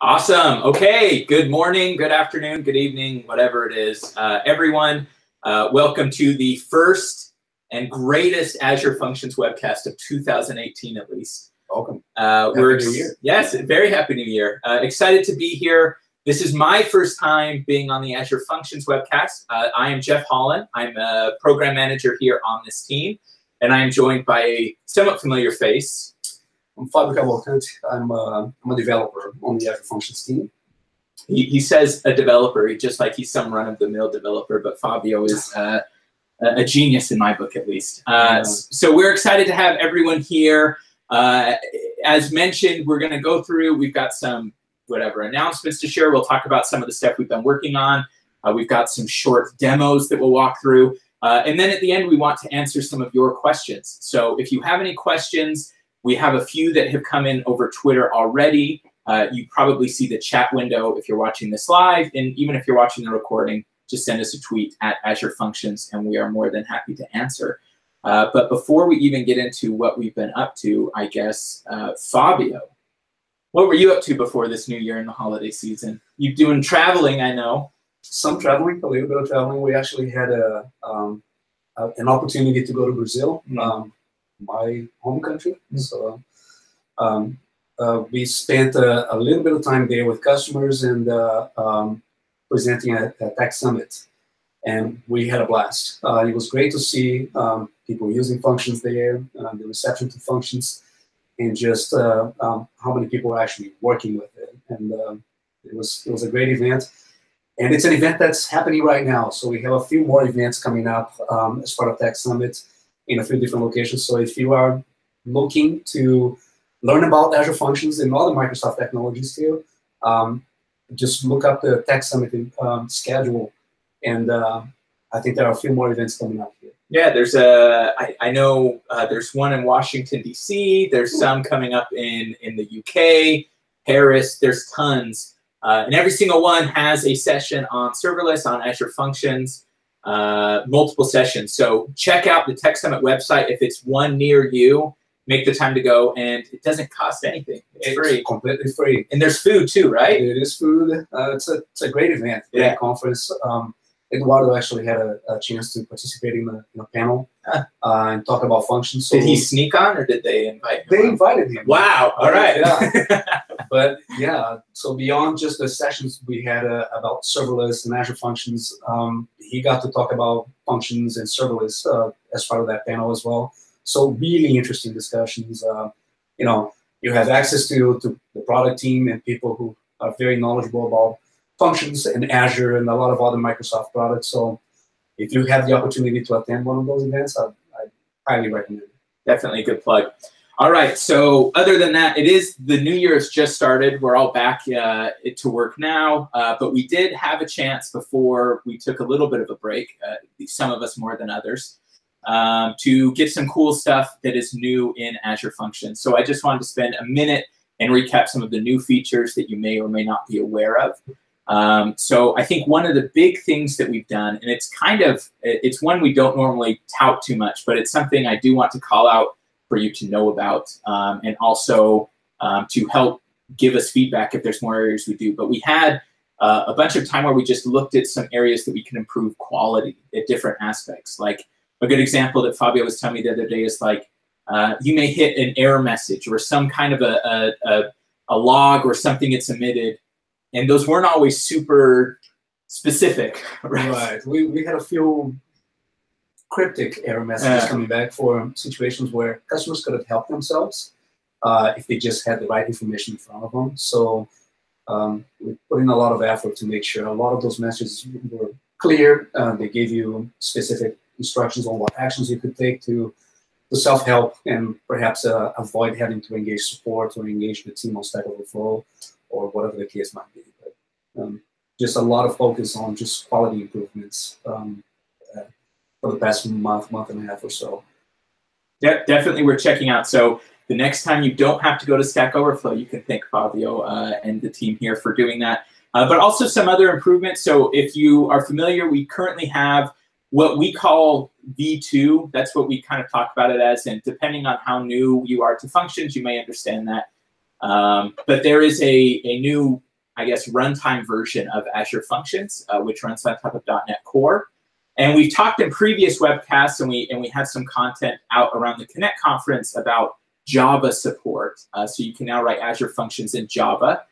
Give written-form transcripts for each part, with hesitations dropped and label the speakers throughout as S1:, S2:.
S1: Awesome. Okay. Good morning, good afternoon, good evening, whatever it is. Everyone, welcome to the first and greatest Azure Functions webcast of 2018, at least.
S2: Welcome.
S1: Happy
S2: New Year.
S1: Yes, very happy New Year. Excited to be here. This is my first time being on the Azure Functions webcast. I am Jeff Holland. I'm a program manager here on this team, and I am joined by a somewhat familiar face.
S2: I'm Fabio Cavalcante. I'm a developer on the Azure Functions team.
S1: He says a developer, just like he's some run-of-the-mill developer, but Fabio is a genius in my book, at least. So we're excited to have everyone here. As mentioned, we're going to go through, we've got some announcements to share. We'll talk about some of the stuff we've been working on. We've got some short demos that we'll walk through. And then at the end, we want to answer some of your questions. So if you have any questions, we have a few that have come in over Twitter already. You probably see the chat window if you're watching this live. And even if you're watching the recording, just send us a tweet at Azure Functions, and we are more than happy to answer. But before we even get into what we've been up to, I guess, Fabio, what were you up to before this new year and the holiday season? You doing traveling, I know.
S2: Some traveling, a little bit of traveling. We actually had an opportunity to go to Brazil. My home country. So we spent a little bit of time there with customers and presenting at a tech summit, and we had a blast. It was great to see people using functions there, the reception to functions, and just how many people are actually working with it. And it was a great event. And it's an event that's happening right now. So we have a few more events coming up as part of Tech Summit in a few different locations. So if you are looking to learn about Azure Functions and other Microsoft technologies too, just look up the Tech Summit schedule, and I think there are a few more events coming up here.
S1: Yeah, there's I know there's one in Washington, D.C. There's some coming up in the UK, Paris. There's tons. And every single one has a session on serverless, on Azure Functions. Multiple sessions. So check out the Tech Summit website. If it's one near you, make the time to go, and it doesn't cost anything. It's free.
S2: Completely free.
S1: And there's food too, right?
S2: It is food. It's a great event, great conference. Eduardo actually had a chance to participate in a panel and talk about functions. So
S1: did he sneak on, or did they invite him?
S2: They invited him.
S1: Wow. All right.
S2: Yeah. But yeah, so beyond just the sessions we had about serverless and Azure Functions, he got to talk about functions and serverless as part of that panel as well. So really interesting discussions. You know, you have access to the product team and people who are very knowledgeable about functions and Azure and a lot of other Microsoft products. So if you have the opportunity to attend one of those events, I highly recommend it.
S1: Definitely a good plug. All right, so other than that, the new year has just started. We're all back to work now, but we did have a chance before we took a little bit of a break, some of us more than others, to get some cool stuff that is new in Azure Functions. So I just wanted to spend a minute and recap some of the new features that you may or may not be aware of. So I think one of the big things that we've done, and it's one we don't normally tout too much, but it's something I do want to call out for you to know about, and also to help give us feedback if there's more areas we do. But we had a bunch of time where we just looked at some areas that we can improve quality at different aspects. Like a good example that Fabio was telling me the other day is like, you may hit an error message or some kind of a log or something that's emitted, and those weren't always super specific, right?
S2: Right. We had a few cryptic error messages coming back for situations where customers could have helped themselves if they just had the right information in front of them. So we put in a lot of effort to make sure a lot of those messages were clear. They gave you specific instructions on what actions you could take to self-help and perhaps avoid having to engage support or engage the team on Stack Overflow or whatever the case might be. But just a lot of focus on just quality improvements for the past month and a half or so.
S1: Yeah, definitely we're checking out. So the next time you don't have to go to Stack Overflow, you can thank Fabio and the team here for doing that. But also some other improvements. So if you are familiar, we currently have what we call V2. That's what we kind of talk about it as. And depending on how new you are to functions, you may understand that. But there is a new I guess, runtime version of Azure Functions, which runs on top of .NET Core. And we've talked in previous webcasts, and we had some content out around the Connect conference about Java support. So you can now write Azure Functions in Java,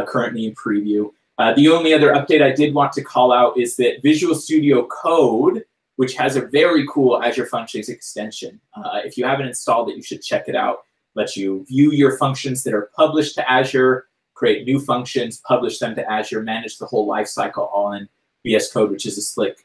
S1: currently in preview. The only other update I did want to call out is that Visual Studio Code, which has a very cool Azure Functions extension. If you haven't installed it, you should check it out. Lets you view your functions that are published to Azure, create new functions, publish them to Azure, manage the whole lifecycle all in VS Code, which is a slick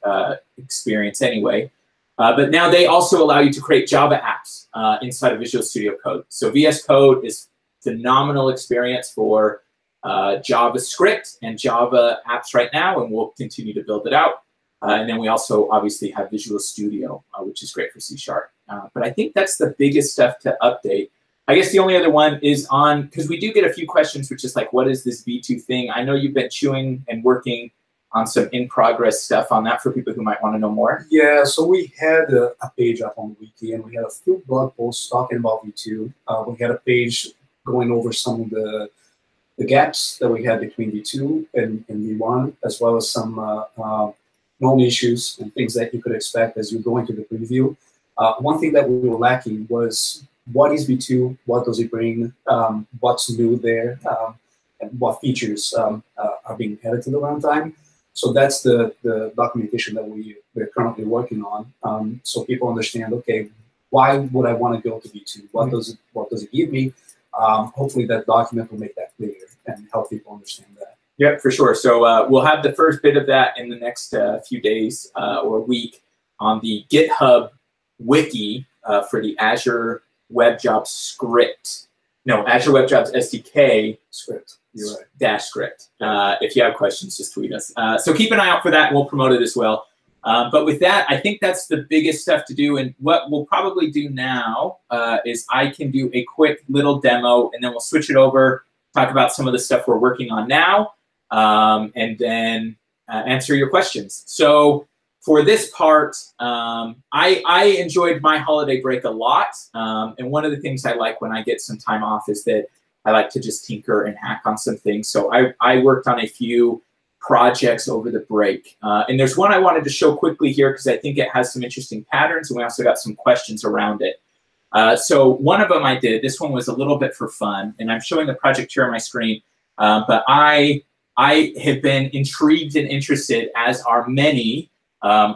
S1: experience anyway. But now they also allow you to create Java apps inside of Visual Studio Code. So VS Code is phenomenal experience for JavaScript and Java apps right now, and we'll continue to build it out. And then we also obviously have Visual Studio, which is great for C#. But I think that's the biggest stuff to update. I guess the only other one is on, because we do get a few questions, which is like, what is this V2 thing? I know you've been chewing and working on some in-progress stuff on that for people who might want to know more.
S2: Yeah, so we had a page up on the wiki, and we had a few blog posts talking about V2. We had a page going over some of the gaps that we had between V2 and V1, as well as some known issues and things that you could expect as you go into the preview. One thing that we were lacking was, what is V2? What does it bring? What's new there? And what features are being added to the runtime? So that's the documentation that we're currently working on, so people understand, okay, why would I want to go to V2? What does it give me? Hopefully that document will make that clear and help people understand that.
S1: Yep, for sure. So we'll have the first bit of that in the next few days or week on the GitHub wiki for the Azure Web Jobs script. No, Azure Web Jobs SDK
S2: script. You're right.
S1: Dash script. If you have questions, just tweet us. So keep an eye out for that, and we'll promote it as well. But with that, I think that's the biggest stuff to do. And what we'll probably do now is I can do a quick little demo, and then we'll switch it over, talk about some of the stuff we're working on now, and then answer your questions. So for this part, I enjoyed my holiday break a lot. And one of the things I like when I get some time off is that I like to just tinker and hack on some things. So I worked on a few projects over the break. And there's one I wanted to show quickly here because I think it has some interesting patterns, and we also got some questions around it. So one of them I did, this one was a little bit for fun, and I'm showing the project here on my screen, but I have been intrigued and interested, as are many,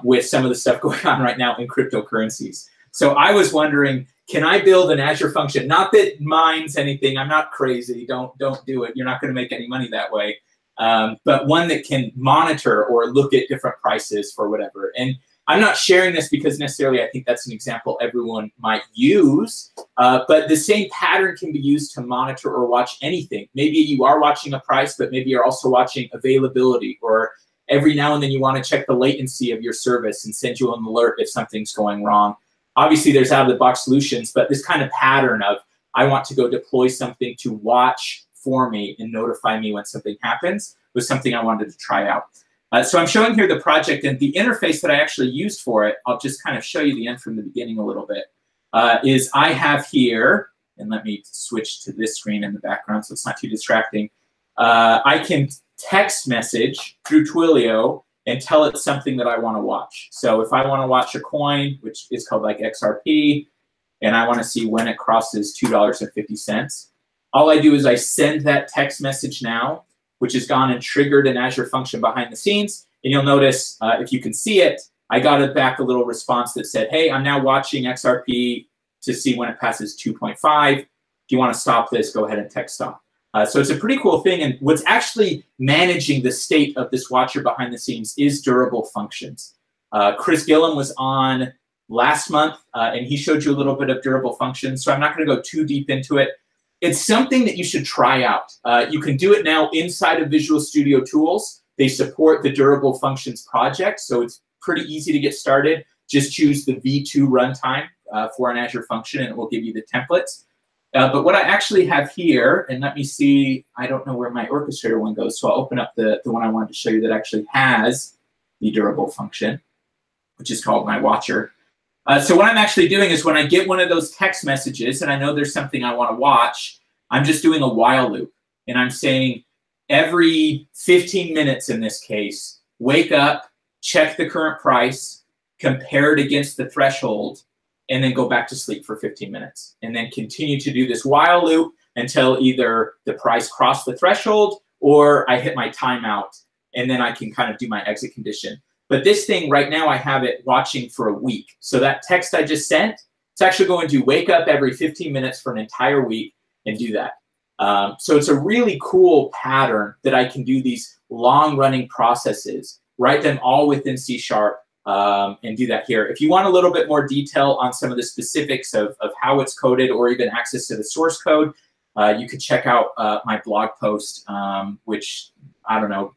S1: with some of the stuff going on right now in cryptocurrencies. So I was wondering, can I build an Azure function? Not that mines anything, I'm not crazy, don't do it, you're not gonna make any money that way. But one that can monitor or look at different prices for whatever. And I'm not sharing this because necessarily I think that's an example everyone might use, but the same pattern can be used to monitor or watch anything. Maybe you are watching a price, but maybe you're also watching availability, or every now and then you want to check the latency of your service and send you an alert if something's going wrong. Obviously, there's out-of-the-box solutions, but this kind of pattern of I want to go deploy something to watch for me and notify me when something happens was something I wanted to try out. So I'm showing here the project, and the interface that I actually used for it, I'll just kind of show you the end from the beginning a little bit, is I have here, and let me switch to this screen in the background so it's not too distracting. I can text message through Twilio and tell it something that I want to watch. So if I want to watch a coin, which is called like XRP, and I want to see when it crosses $2.50, all I do is I send that text message now, which has gone and triggered an Azure function behind the scenes. And you'll notice, if you can see it, I got it back a little response that said, hey, I'm now watching XRP to see when it passes 2.5. If you want to stop this, go ahead and text stop. So it's a pretty cool thing. And what's actually managing the state of this watcher behind the scenes is durable functions. Chris Gillum was on last month, and he showed you a little bit of durable functions. So I'm not going to go too deep into it. It's something that you should try out. You can do it now inside of Visual Studio Tools. They support the Durable Functions project, so it's pretty easy to get started. Just choose the V2 runtime for an Azure function, and it will give you the templates. But what I actually have here, and let me see, I don't know where my orchestrator one goes, so I'll open up the one I wanted to show you that actually has the durable function, which is called my watcher. So what I'm actually doing is when I get one of those text messages and I know there's something I want to watch, I'm just doing a while loop. And I'm saying every 15 minutes in this case, wake up, check the current price, compare it against the threshold, and then go back to sleep for 15 minutes. And then continue to do this while loop until either the price crossed the threshold or I hit my timeout, and then I can kind of do my exit condition. But this thing right now, I have it watching for a week. So that text I just sent, it's actually going to wake up every 15 minutes for an entire week and do that. So it's a really cool pattern that I can do these long-running processes, write them all within C#, and do that here. If you want a little bit more detail on some of the specifics of how it's coded or even access to the source code, you could check out my blog post, which, I don't know,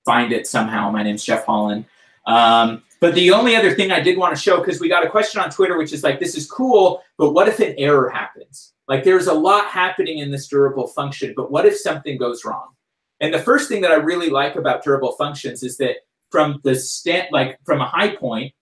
S1: find it somehow. My name's Jeff Holland. But the only other thing I did want to show, because we got a question on Twitter, which is like, this is cool, but what if an error happens? Like, there's a lot happening in this durable function, but what if something goes wrong? And the first thing that I really like about durable functions is that from from a high point,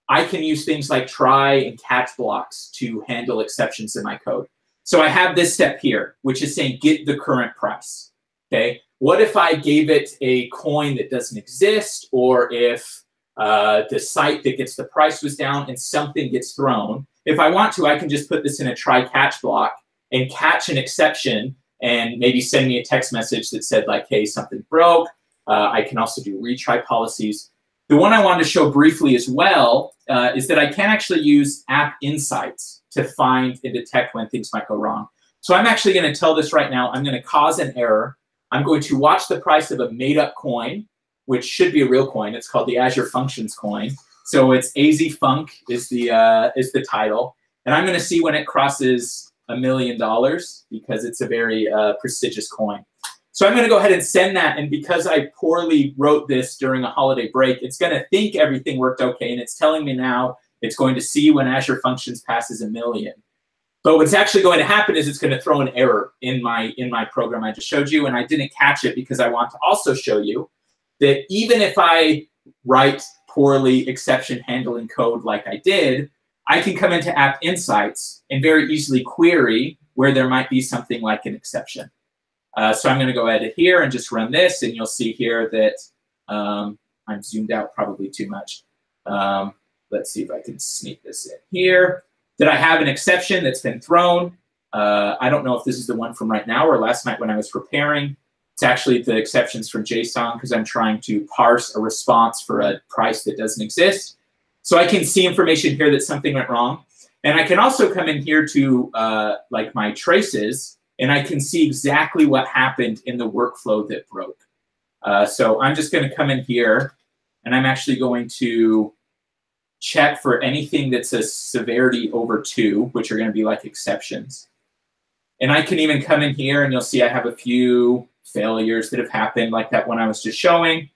S1: I can use things like try and catch blocks to handle exceptions in my code. So I have this step here, which is saying get the current price. Okay. What if I gave it a coin that doesn't exist, or if the site that gets the price was down and something gets thrown? If I want to, I can just put this in a try-catch block and catch an exception and maybe send me a text message that said like, hey, something broke. I can also do retry policies. The one I wanted to show briefly as well is that I can actually use app insights to find and detect when things might go wrong. So I'm actually going to tell this right now. I'm going to cause an error. I'm going to watch the price of a made-up coin, which should be a real coin. It's called the Azure Functions coin. So it's AZFunk is the title. And I'm going to see when it crosses $1 million because it's a very prestigious coin. So I'm going to go ahead and send that. And because I poorly wrote this during a holiday break, it's going to think everything worked okay. And it's telling me now it's going to see when Azure Functions passes 1 million. But what's actually going to happen is it's going to throw an error in my program I just showed you. And I didn't catch it because I want to also show you that even if I write poorly exception handling code like I did, I can come into App Insights and very easily query where there might be something like an exception. So I'm going to go edit here and just run this, and you'll see here that I'm zoomed out probably too much. Let's see if I can sneak this in here. That I have an exception that's been thrown. I don't know if this is the one from right now or last night when I was preparing. It's actually the exceptions from JSON because I'm trying to parse a response for a price that doesn't exist. So I can see information here that something went wrong. And I can also come in here to like my traces, and I can see exactly what happened in the workflow that broke. So I'm just going to come in here, and I'm actually going to check for anything that's a severity over 2, which are going to be like exceptions. And I can even come in here, and you'll see I have a few failures that have happened, like that one I was just showing.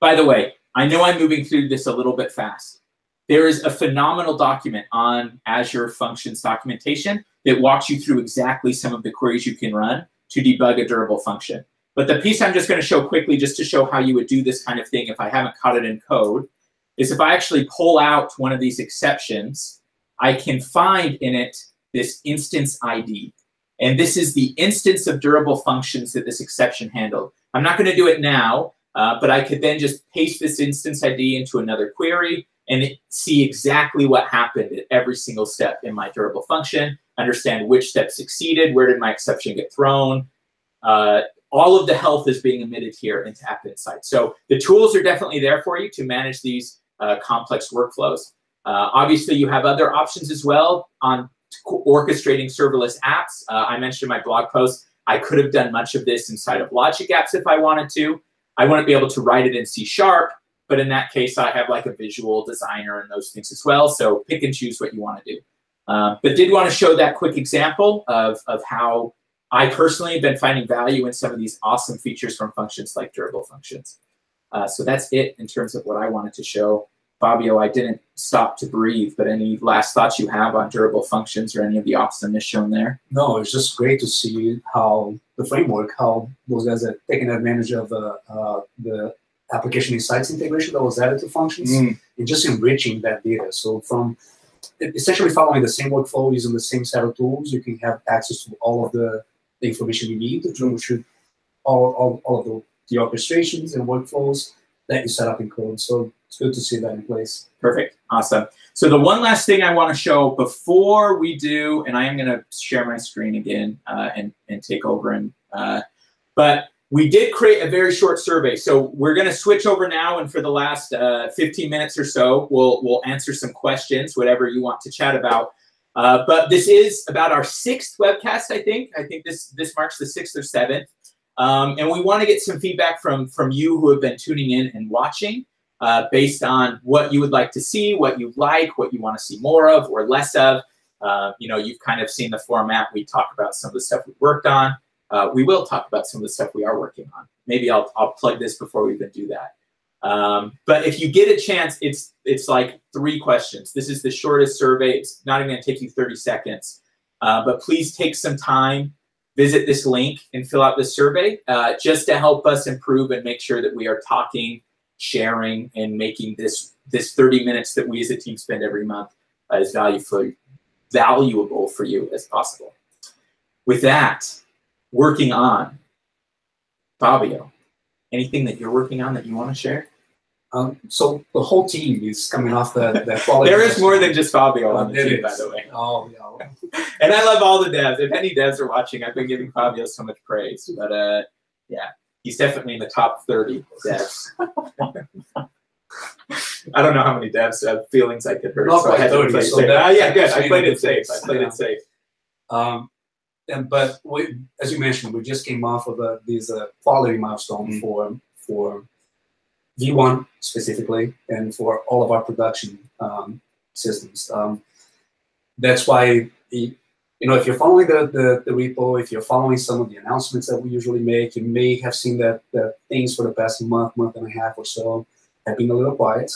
S1: By the way, I know I'm moving through this a little bit fast. There is a phenomenal document on Azure Functions documentation that walks you through exactly some of the queries you can run to debug a durable function. But the piece I'm just going to show quickly, just to show how you would do this kind of thing if I haven't caught it in code, is if I actually pull out one of these exceptions, I can find in it this instance ID. And this is the instance of durable functions that this exception handled. I'm not going to do it now, but I could then just paste this instance ID into another query and see exactly what happened at every single step in my durable function, understand which step succeeded, where did my exception get thrown. All of the health is being emitted here into App Insights. So the tools are definitely there for you to manage these complex workflows. Obviously, you have other options as well on orchestrating serverless apps. I mentioned in my blog post, I could have done much of this inside of Logic Apps if I wanted to. I wouldn't be able to write it in C#, but in that case, I have like a visual designer and those things as well. So pick and choose what you want to do. But did want to show that quick example of how I personally have been finding value in some of these awesome features from functions like durable functions. So that's it in terms of what I wanted to show. Fabio, I didn't stop to breathe, but any last thoughts you have on durable functions or any of the awesomeness shown there?
S2: No, it's just great to see how the framework, how those guys are taking advantage of the application insights integration that was added to functions and just enriching that data. So from essentially following the same workflow, using the same set of tools, you can have access to all of the information you need to troubleshoot all of the orchestrations and workflows that you set up in code. So it's good to see that in place.
S1: Perfect. Awesome. So the one last thing I want to show before we do, and I am going to share my screen again and take over. But we did create a very short survey. So we're going to switch over now, and for the last 15 minutes or so, we'll answer some questions, whatever you want to chat about. But this is about our 6th webcast, I think. I think this marks the 6th or 7th. And we want to get some feedback from you who have been tuning in and watching based on what you would like to see, what you like, what you want to see more of or less of. You know, you've kind of seen the format. We talk about some of the stuff we've worked on. We will talk about some of the stuff we are working on. Maybe I'll plug this before we even do that. But if you get a chance, it's like 3 questions. This is the shortest survey. It's not even going to take you 30 seconds. But please take some time, visit this link, and fill out this survey just to help us improve and make sure that we are talking, sharing, and making this 30 minutes that we as a team spend every month as valuable for you as possible. With that, working on, Fabio, anything that you're working on that you want to share?
S2: So the whole team is coming off that quality.
S1: There is more than just Fabio on the team, by the way.
S2: Oh, yeah.
S1: And I love all the devs. If any devs are watching, I've been giving Fabio so much praise. But yeah, he's definitely in the top 30 devs. I don't know how many devs have feelings I could hurt.
S2: Not quite 30. So
S1: yeah, good. I played it safe. I played it safe.
S2: But as you mentioned, we just came off of these quality milestone for V1 specifically, and for all of our production systems. That's why, if you're following the repo, if you're following some of the announcements that we usually make, you may have seen that things for the past month and a half or so have been a little quiet.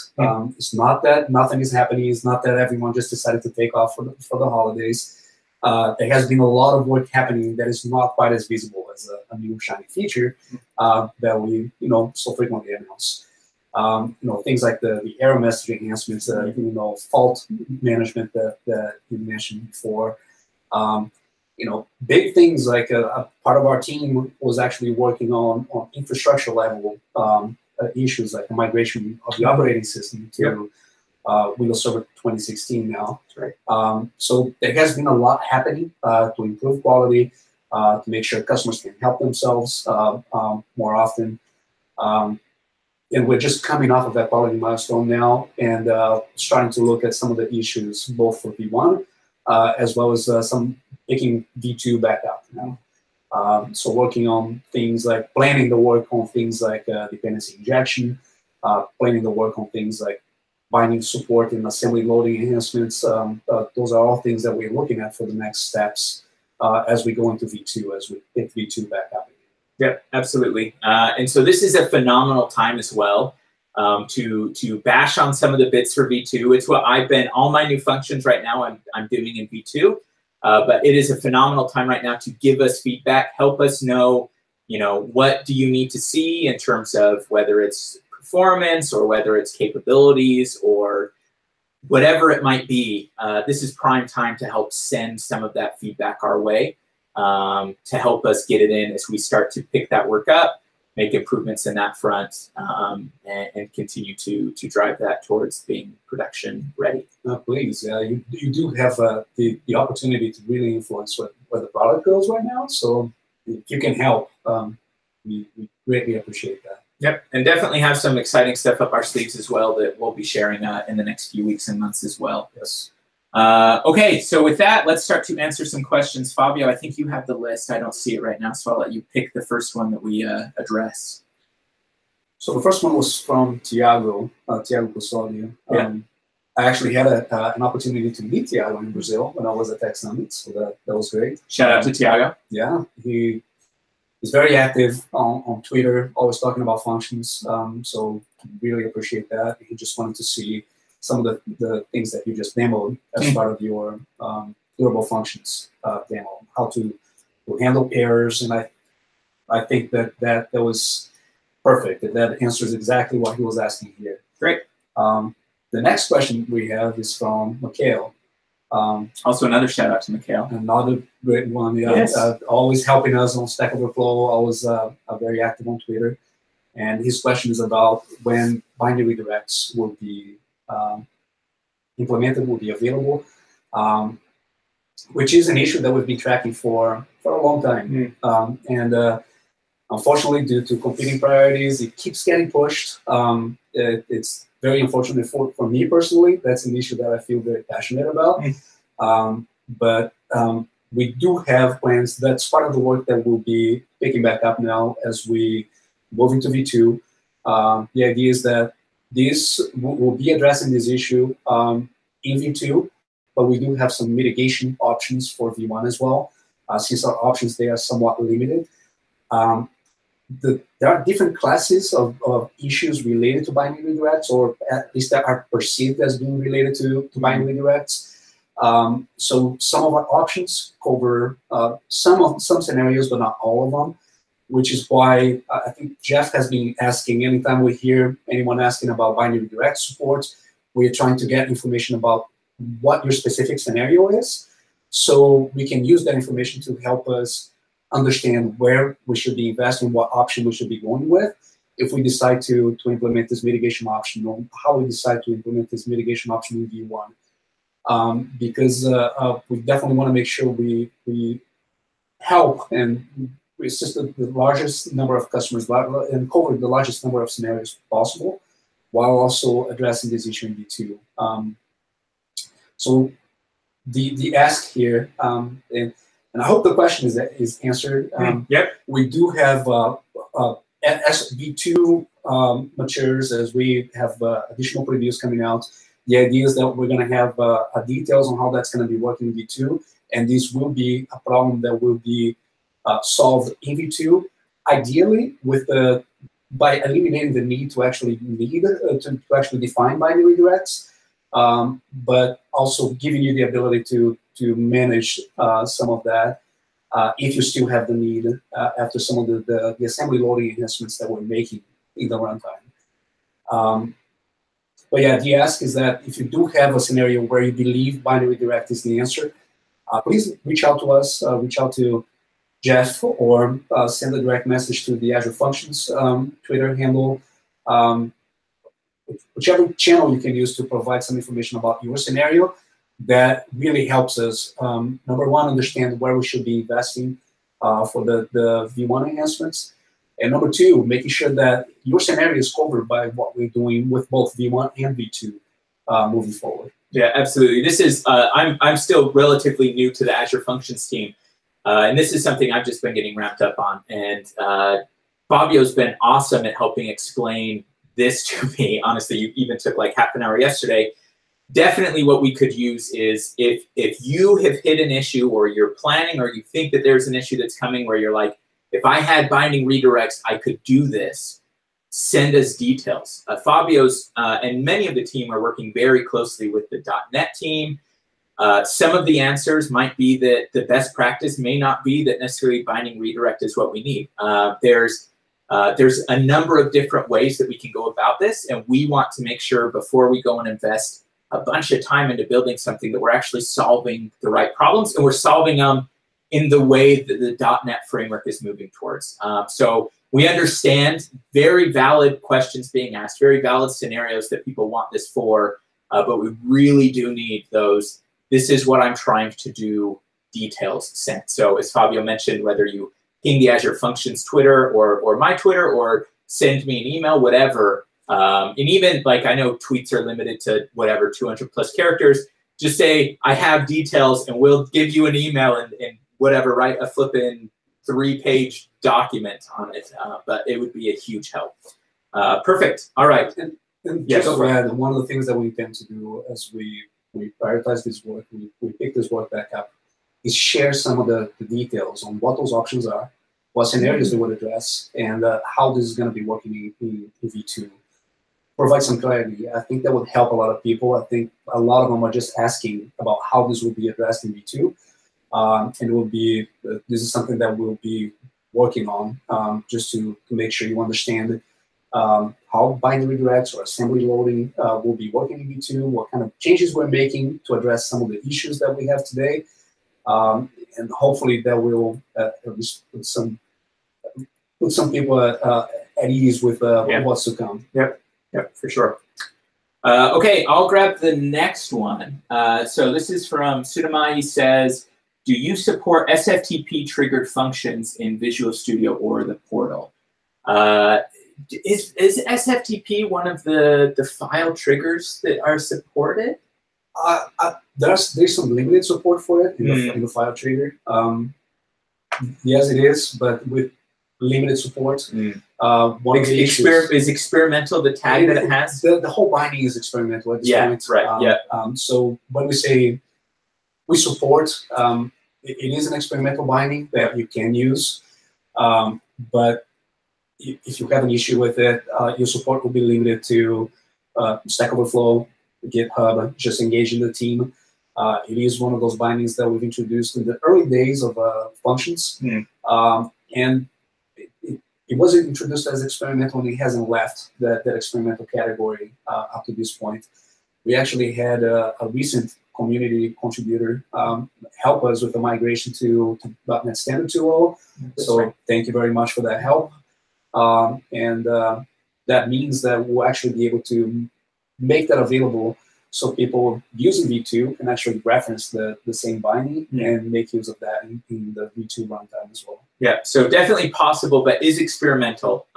S2: It's not that nothing is happening. It's not that everyone just decided to take off for the holidays. There has been a lot of work happening that is not quite as visible as a new shiny feature that we so frequently announce. Things like the error messaging enhancements, fault management that you mentioned before. Big things like a part of our team was actually working on infrastructure level issues, like the migration of the operating system to Windows Server 2016 now.
S1: That's right.
S2: So there has been a lot happening to improve quality, to make sure customers can help themselves more often. And we're just coming off of that quality milestone now and starting to look at some of the issues, both for V1 as well as picking V2 back up now. So working on things like planning the work on things like dependency injection, planning the work on things like binding support and assembly loading enhancements. Those are all things that we're looking at for the next steps as we go into V2, as we pick V2 back up.
S1: Yep, absolutely. And so this is a phenomenal time as well to bash on some of the bits for V2. It's what all my new functions right now I'm doing in V2. But it is a phenomenal time right now to give us feedback, help us know, what do you need to see in terms of whether it's performance or whether it's capabilities or whatever it might be. This is prime time to help send some of that feedback our way. To help us get it in as we start to pick that work up, make improvements in that front, and continue to drive that towards being production ready.
S2: Please, you do have the opportunity to really influence where the product goes right now. So if you can help, we greatly appreciate that.
S1: Yep, and definitely have some exciting stuff up our sleeves as well that we'll be sharing in the next few weeks and months as well.
S2: Yes.
S1: Okay, so with that, let's start to answer some questions. Fabio, I think you have the list. I don't see it right now, so I'll let you pick the first one that we address.
S2: So the first one was from Tiago Custodio. I actually had an opportunity to meet Tiago in Brazil when I was at Tech Summit, so that was great.
S1: Shout out to Tiago.
S2: Yeah, he's very active on Twitter, always talking about functions, so really appreciate that. He just wanted to see some of the things that you just demoed as part of your durable functions demo, how to handle errors, and I think that was perfect. That answers exactly what he was asking here.
S1: Great.
S2: The next question we have is from Mikhail.
S1: Also, another shout out to Mikhail.
S2: Another great one, yeah.
S1: Yes.
S2: Always helping us on Stack Overflow, always very active on Twitter. And his question is about when binary redirects will be implemented, will be available, which is an issue that we've been tracking for a long time. Unfortunately, due to competing priorities, it keeps getting pushed. It's very unfortunate for me personally. That's an issue that I feel very passionate about. But we do have plans. That's part of the work that we'll be picking back up now as we move into V2. The idea is that this will be addressing this issue in V2, but we do have some mitigation options for V1 as well, since our options there are somewhat limited. There are different classes of issues related to binary redirects, or at least that are perceived as being related to binary redirects. So some of our options cover some scenarios, but not all of them, which is why I think Jeff has been asking, anytime we hear anyone asking about binary redirect support, we're trying to get information about what your specific scenario is, so we can use that information to help us understand where we should be investing, what option we should be going with, if we decide to implement this mitigation option, or how we decide to implement this mitigation option in V1. Because we definitely want to make sure we help and assist the largest number of customers and cover the largest number of scenarios possible, while also addressing this issue in V2. So the ask here, and I hope the question is answered.
S1: Yep.
S2: We do have, as V2 matures, as we have additional previews coming out, the idea is that we're going to have details on how that's going to be working in V2, and this will be a problem that will be solved in V2, ideally by eliminating the need to actually define binary redirects, but also giving you the ability to manage some of that if you still have the need after some of the assembly loading enhancements that we're making in the runtime. But yeah, the ask is that if you do have a scenario where you believe binary redirect is the answer, please reach out to us, reach out to Jeff, or send a direct message to the Azure Functions Twitter handle. Whichever channel you can use to provide some information about your scenario, that really helps us, number one, understand where we should be investing for the V1 enhancements, and number two, making sure that your scenario is covered by what we're doing with both V1 and V2 moving forward.
S1: Yeah, absolutely. This is, I'm still relatively new to the Azure Functions team, and this is something I've just been getting ramped up on, and Fabio's been awesome at helping explain this to me. Honestly, you even took like half an hour yesterday. Definitely what we could use is if you have hit an issue, or you're planning, or you think that there's an issue that's coming where you're like, if I had binding redirects, I could do this, send us details. Fabio's and many of the team are working very closely with the .NET team. Some of the answers might be that the best practice may not be that necessarily binding redirect is what we need. There's a number of different ways that we can go about this, and we want to make sure before we go and invest a bunch of time into building something that we're actually solving the right problems, and we're solving them in the way that the .NET framework is moving towards. So we understand very valid questions being asked, very valid scenarios that people want this for, but we really do need those, this is what I'm trying to do, details sent. So as Fabio mentioned, whether you ping the Azure Functions Twitter or my Twitter, or send me an email, whatever. And even, like, I know tweets are limited to whatever, 200 plus characters. Just say, I have details, and we'll give you an email and whatever, write a flippin' 3-page document on it. But it would be a huge help. Perfect. All right.
S2: And just to add, one of the things that we intend to do as we prioritize this work, we pick this work back up, is share some of the details on what those options are, what scenarios they would address, and how this is going to be working in V2. Provide some clarity. I think that would help a lot of people. I think a lot of them are just asking about how this will be addressed in V2. And it will be, this is something that we'll be working on just to make sure you understand how binary redirects or assembly loading will be working in V2, what kind of changes we're making to address some of the issues that we have today. And hopefully that will at least put some people at ease with what's to come.
S1: Yep, for sure. Okay, I'll grab the next one. So this is from Sudamai. He says, do you support SFTP triggered functions in Visual Studio or the portal? Is SFTP one of the file triggers that are supported?
S2: There's some limited support for it in the file trigger. Yes, it is, but with limited support.
S1: Is experimental the tag that it has?
S2: The whole binding is experimental at this point.
S1: Right.
S2: So when we say we support, it is an experimental binding that you can use, but if you have an issue with it, your support will be limited to Stack Overflow, GitHub, just engaging the team. It is one of those bindings that we've introduced in the early days of functions, and it wasn't introduced as experimental, and it hasn't left that experimental category up to this point. We actually had a recent community contributor help us with the migration to .NET Standard 2.0. So thank you very much for that help. And that means that we'll actually be able to make that available so people using V2 can actually reference the same binding and make use of that in the V2 runtime as well.
S1: Yeah, so definitely possible, but is experimental.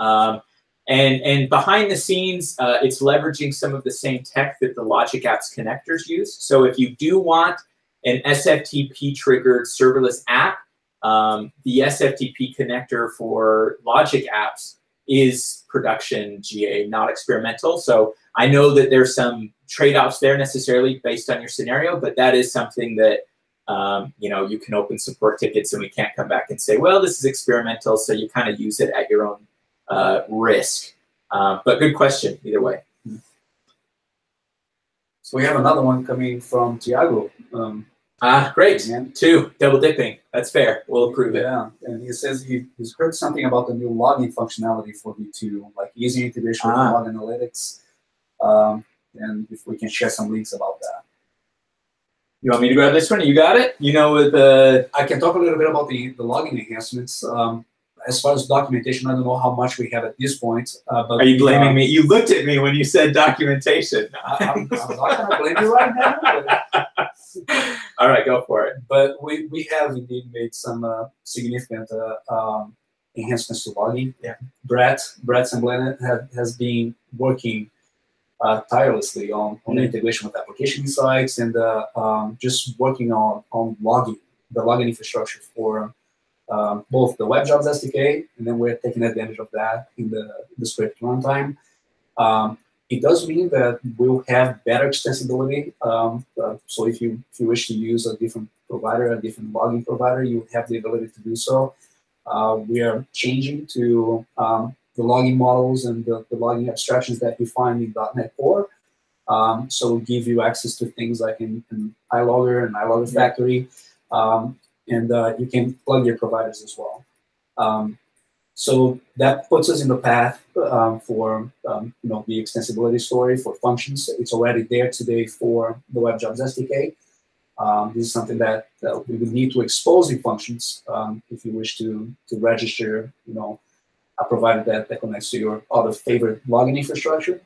S1: And behind the scenes, it's leveraging some of the same tech that the Logic Apps connectors use. So if you do want an SFTP triggered serverless app, the SFTP connector for Logic Apps is production GA, not experimental. So I know that there's some trade-offs there necessarily based on your scenario, but that is something that you can open support tickets and we can't come back and say, well, this is experimental, so you kind of use it at your own risk. But good question either way.
S2: So we have another one coming from Tiago.
S1: Great. Two, double dipping. That's fair. We'll approve it.
S2: Yeah, and he says he's heard something about the new logging functionality for V2, like easy integration with log analytics. And if we can share some links about that.
S1: You want me to grab this one? You got it? You know, with the...
S2: I can talk a little bit about the logging enhancements. As far as documentation, I don't know how much we have at this point. But
S1: are you blaming me? You looked at me when you said documentation.
S2: I'm not going to blame you right now.
S1: All right, go for it.
S2: But we have indeed made some significant enhancements to logging.
S1: Yeah.
S2: Brett Semblana has been working tirelessly on the integration with application insights and just working on logging, the logging infrastructure for both the WebJobs SDK, and then we're taking advantage of that in the script runtime. It does mean that we'll have better extensibility. So if you wish to use a different provider, a different logging provider, you would have the ability to do so. We are changing to the logging models and the logging abstractions that you find in .NET Core. So we'll give you access to things like in iLogger and iLogger Factory. And you can plug your providers as well. So that puts us in the path for the extensibility story for functions. It's already there today for the WebJobs SDK. This is something that we would need to expose in functions if you wish to register, a provider that connects to your other favorite logging infrastructure.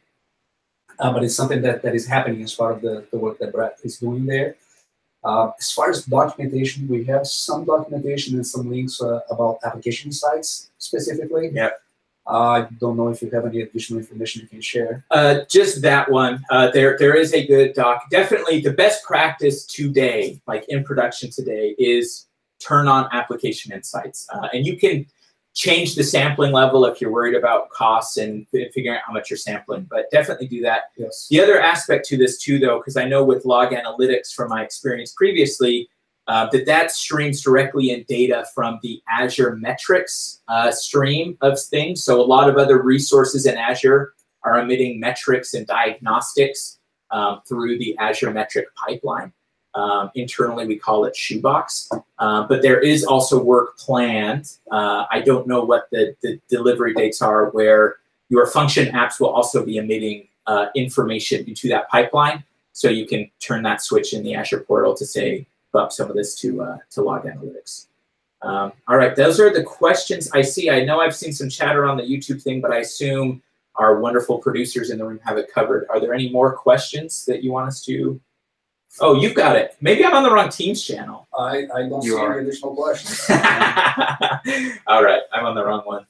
S2: But it's something that is happening as part of the work that Brett is doing there. As far as documentation, we have some documentation and some links about application sites specifically.
S1: Yeah.
S2: I don't know if you have any additional information you can share.
S1: Just that one. There is a good doc. Definitely the best practice today, like in production today, is turn on application insights. And you can change the sampling level if you're worried about costs and figuring out how much you're sampling, but definitely do that.
S2: Yes.
S1: The other aspect to this too, though, because I know with log analytics from my experience previously, that streams directly in data from the Azure metrics stream of things. So a lot of other resources in Azure are emitting metrics and diagnostics through the Azure metric pipeline. Internally, we call it Shoebox. But there is also work planned. I don't know what the delivery dates are where your function apps will also be emitting information into that pipeline. So you can turn that switch in the Azure portal to say, bump some of this to log analytics. All right, those are the questions I see. I know I've seen some chatter on the YouTube thing, but I assume our wonderful producers in the room have it covered. Are there any more questions that you want us to? Oh, you've got it. Maybe I'm on the wrong Teams channel.
S2: I don't see any additional questions.
S1: All right, I'm on the wrong one.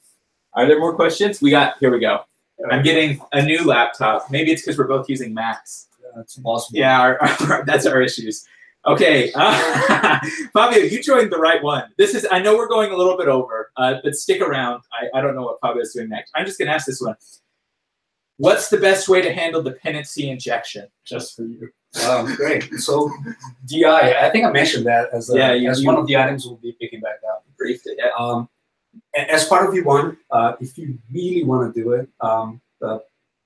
S1: Are there more questions? Here we go. I'm getting a new laptop. Maybe it's because we're both using Macs.
S2: That's possible.
S1: Yeah, that's our issues. Okay, Fabio, you joined the right one. I know we're going a little bit over, but stick around. I don't know what Fabio's doing next. I'm just gonna ask this one. What's the best way to handle dependency injection? Just for you.
S2: Great. So DI, I think I mentioned that as one of the items we'll be picking back up.
S1: Briefly, yeah.
S2: As part of V1, if you really want to do it,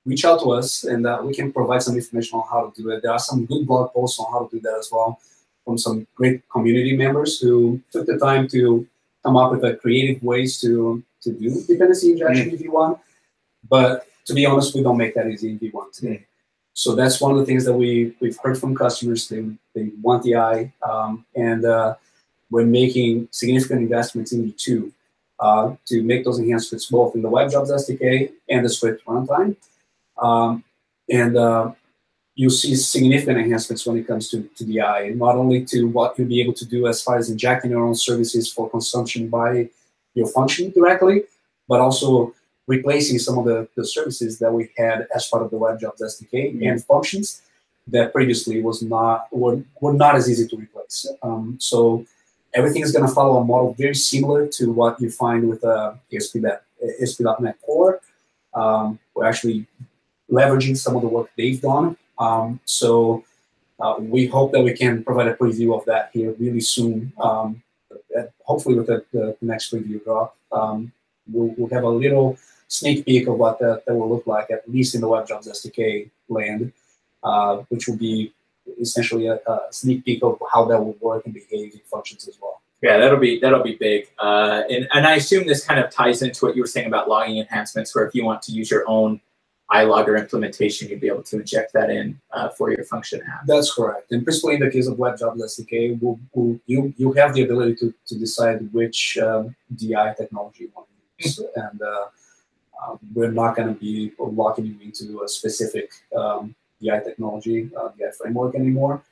S2: reach out to us and we can provide some information on how to do it. There are some good blog posts on how to do that as well from some great community members who took the time to come up with creative ways to do dependency injection in V1. But to be honest, we don't make that easy in V1 today. So that's one of the things that we've heard from customers. They want the eye, and we're making significant investments in V2 to make those enhancements both in the WebJobs SDK and the script runtime. You'll see significant enhancements when it comes to DI, and not only to what you'll be able to do as far as injecting your own services for consumption by your function directly, but also replacing some of the services that we had as part of the WebJobs SDK and functions that previously were not as easy to replace. So everything is going to follow a model very similar to what you find with ASP.NET Core. We're actually leveraging some of the work they've done. So we hope that we can provide a preview of that here really soon. Hopefully with the next preview drop. We'll have a little sneak peek of what that will look like, at least in the WebJobs SDK land, which will be essentially a sneak peek of how that will work and behave in functions as well.
S1: Yeah, that'll be big. And I assume this kind of ties into what you were saying about logging enhancements, where if you want to use your own iLogger implementation, you'd be able to inject that in for your function app.
S2: That's correct. And principally in the case of WebJobs SDK, you have the ability to decide which DI technology you want to use. And we're not going to be locking you into a specific DI technology, DI framework anymore.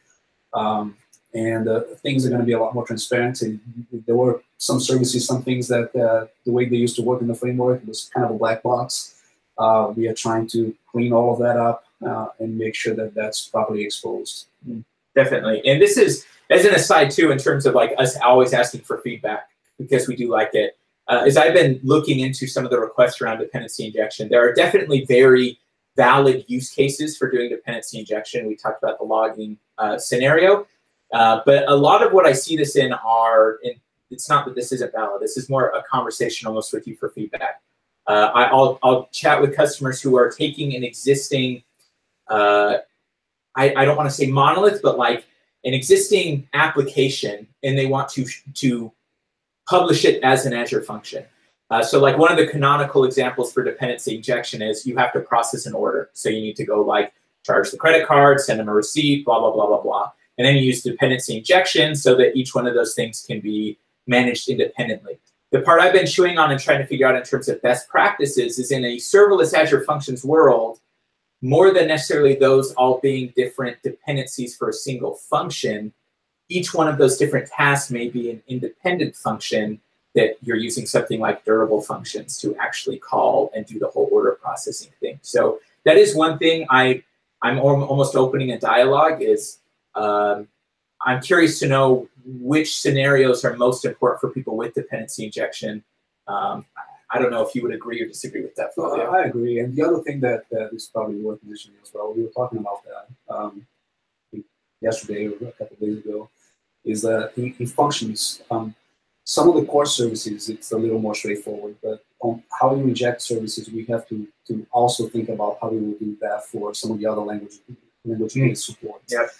S2: And things are going to be a lot more transparent. And there were some services, some things that the way they used to work in the framework was kind of a black box. We are trying to clean all of that up and make sure that that's properly exposed.
S1: Definitely. And this is, as an aside too, in terms of like us always asking for feedback, because we do like it. As I've been looking into some of the requests around dependency injection, there are definitely very valid use cases for doing dependency injection. We talked about the logging scenario. But a lot of what I see this in it's not that this isn't valid. This is more a conversation almost with you for feedback. I'll chat with customers who are taking an existing, I don't want to say monolith, but like an existing application, and they want to publish it as an Azure function. So like one of the canonical examples for dependency injection is you have to process an order. So you need to go like charge the credit card, send them a receipt, blah, blah, blah, blah, blah. And then you use dependency injection so that each one of those things can be managed independently. The part I've been chewing on and trying to figure out in terms of best practices is in a serverless Azure Functions world, more than necessarily those all being different dependencies for a single function, each one of those different tasks may be an independent function that you're using something like durable functions to actually call and do the whole order processing thing. So that is one thing I'm almost opening a dialogue is I'm curious to know which scenarios are most important for people with dependency injection. I don't know if you would agree or disagree with that.
S2: I agree. And the other thing that is probably worth mentioning as well, we were talking about that yesterday or a couple of days ago, is that in functions, some of the core services, it's a little more straightforward, but on how you inject services, we have to also think about how we will do that for some of the other language-based support.
S1: Yep.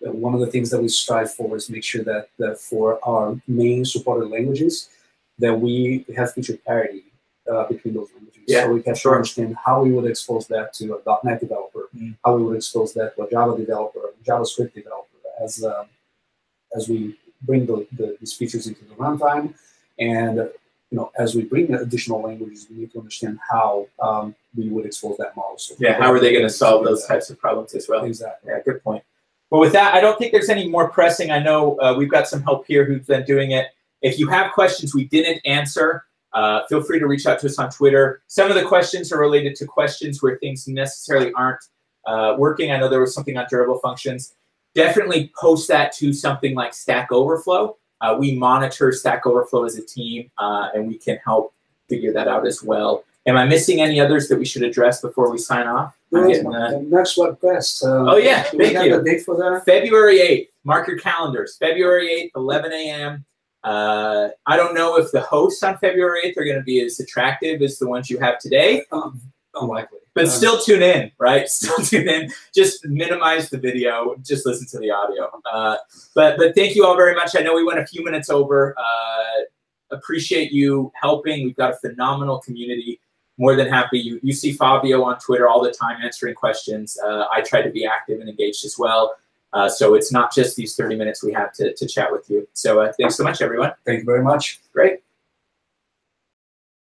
S2: One of the things that we strive for is make sure that for our main supported languages, that we have feature parity between those languages.
S1: Yeah,
S2: so we have to understand how we would expose that to a .NET developer, how we would expose that to a Java developer, a JavaScript developer, as we bring these features into the runtime. And as we bring additional languages, we need to understand how we would expose that model. So
S1: how are they going to solve those types of problems as well?
S2: Exactly.
S1: Yeah, good point. Well, with that, I don't think there's any more pressing. I know we've got some help here who's been doing it. If you have questions we didn't answer, feel free to reach out to us on Twitter. Some of the questions are related to questions where things necessarily aren't working. I know there was something on durable functions. Definitely post that to something like Stack Overflow. We monitor Stack Overflow as a team, and we can help figure that out as well. Am I missing any others that we should address before we sign off?
S2: Next webcast.
S1: Oh, yeah. Thank you.
S2: The date for that?
S1: February 8th. Mark your calendars. February 8th, 11 a.m. I don't know if the hosts on February 8th are going to be as attractive as the ones you have today.
S2: Unlikely.
S1: But still tune in, right? Still tune in. Just minimize the video. Just listen to the audio. But thank you all very much. I know we went a few minutes over. Appreciate you helping. We've got a phenomenal community. More than happy. You see Fabio on Twitter all the time answering questions. I try to be active and engaged as well. So it's not just these 30 minutes we have to chat with you. So thanks so much, everyone.
S2: Thank you very much.
S1: Great.